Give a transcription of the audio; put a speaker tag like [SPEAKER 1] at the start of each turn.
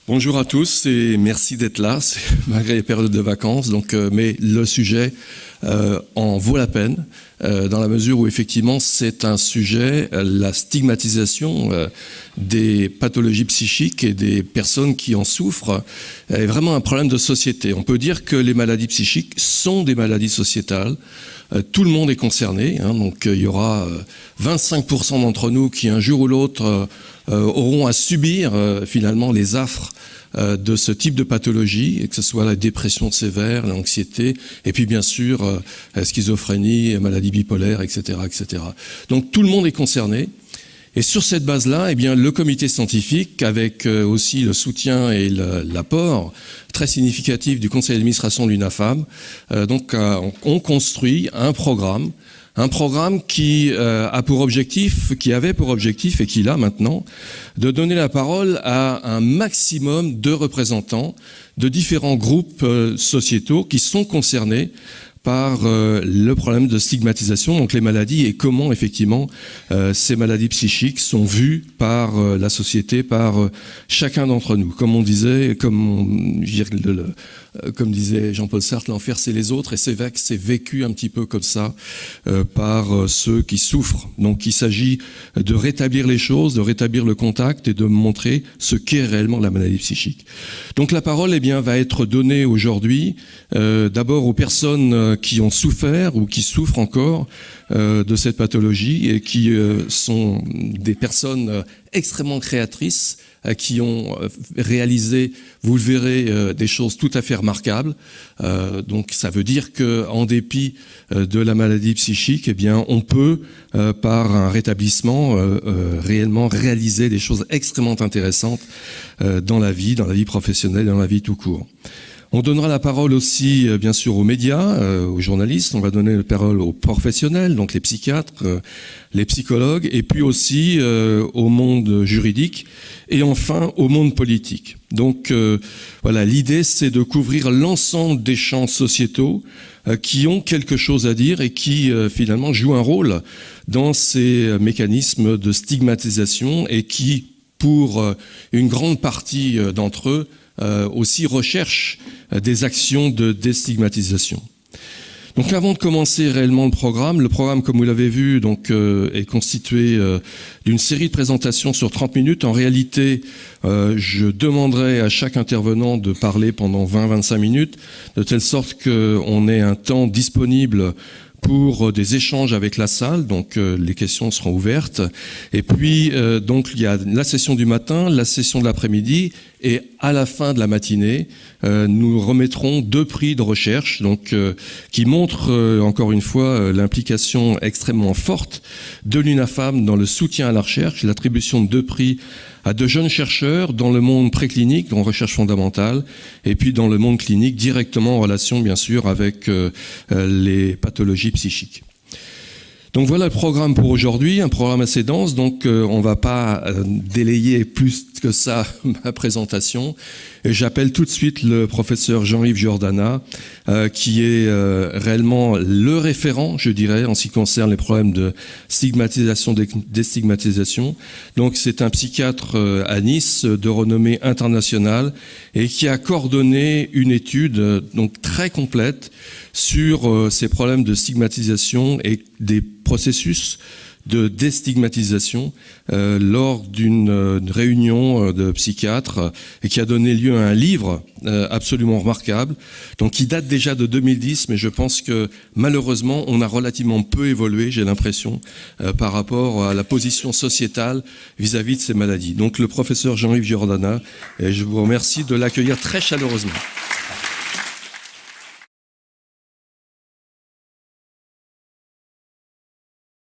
[SPEAKER 1] Bonjour à tous et merci d'être là, malgré les périodes de vacances. Mais le sujet en vaut la peine, dans la mesure où effectivement c'est un sujet, la stigmatisation des pathologies psychiques et des personnes qui en souffrent est vraiment un problème de société. On peut dire que les maladies psychiques sont des maladies sociétales. Tout le monde est concerné, donc il y aura 25% d'entre nous qui un jour ou l'autre auront à subir finalement les affres de ce type de pathologie, que ce soit la dépression sévère, l'anxiété, et puis bien sûr schizophrénie, maladie bipolaire, etc., etc. Donc tout le monde est concerné. Et sur cette base-là, le comité scientifique, avec aussi le soutien et l'apport très significatif du conseil d'administration de l'UNAFAM, on construit un programme qui avait pour objectif et qui l'a maintenant, de donner la parole à un maximum de représentants de différents groupes sociétaux qui sont concernés par le problème de stigmatisation, donc les maladies, et comment effectivement ces maladies psychiques sont vues par la société, par chacun d'entre nous. Comme disait Jean-Paul Sartre, l'enfer c'est les autres, et c'est vrai que c'est vécu un petit peu comme ça par ceux qui souffrent. Donc il s'agit de rétablir les choses, de rétablir le contact et de montrer ce qu'est réellement la maladie psychique. Donc la parole va être donnée aujourd'hui d'abord aux personnes qui ont souffert ou qui souffrent encore de cette pathologie et qui sont des personnes extrêmement créatrices qui ont réalisé, vous le verrez, des choses tout à fait remarquables. Donc ça veut dire qu'en dépit de la maladie psychique, on peut, par un rétablissement, réellement réaliser des choses extrêmement intéressantes dans la vie professionnelle, dans la vie tout court. On donnera la parole aussi, bien sûr, aux médias, aux journalistes. On va donner la parole aux professionnels, donc les psychiatres, les psychologues, et puis aussi au monde juridique, et enfin au monde politique. Donc voilà, l'idée c'est de couvrir l'ensemble des champs sociétaux qui ont quelque chose à dire et qui finalement jouent un rôle dans ces mécanismes de stigmatisation et qui, pour une grande partie d'entre eux, aussi recherchent des actions de déstigmatisation. Donc avant de commencer réellement le programme, comme vous l'avez vu, est constitué d'une série de présentations sur 30 minutes. En réalité, je demanderai à chaque intervenant de parler pendant 20-25 minutes, de telle sorte qu'on ait un temps disponible pour des échanges avec la salle, donc les questions seront ouvertes. Et puis il y a la session du matin, la session de l'après-midi, et à la fin de la matinée, nous remettrons 2 prix de recherche, qui montrent encore une fois l'implication extrêmement forte de l'UNAFAM dans le soutien à la recherche, l'attribution de 2 prix à 2 jeunes chercheurs dans le monde préclinique, en recherche fondamentale, et puis dans le monde clinique, directement en relation, bien sûr, avec les pathologies psychiques. Donc voilà le programme pour aujourd'hui, un programme assez dense, on ne va pas délayer plus que ça ma présentation. Et j'appelle tout de suite le professeur Jean-Yves Giordana, qui est réellement le référent, je dirais, en ce qui concerne les problèmes de stigmatisation, déstigmatisation. Donc c'est un psychiatre à Nice de renommée internationale et qui a coordonné une étude très complète sur ces problèmes de stigmatisation et des processus de déstigmatisation lors d'une réunion de psychiatres et qui a donné lieu à un livre absolument remarquable, qui date déjà de 2010, mais je pense que malheureusement on a relativement peu évolué, j'ai l'impression, par rapport à la position sociétale vis-à-vis de ces maladies. Donc le professeur Jean-Yves Giordana, et je vous remercie de l'accueillir très chaleureusement.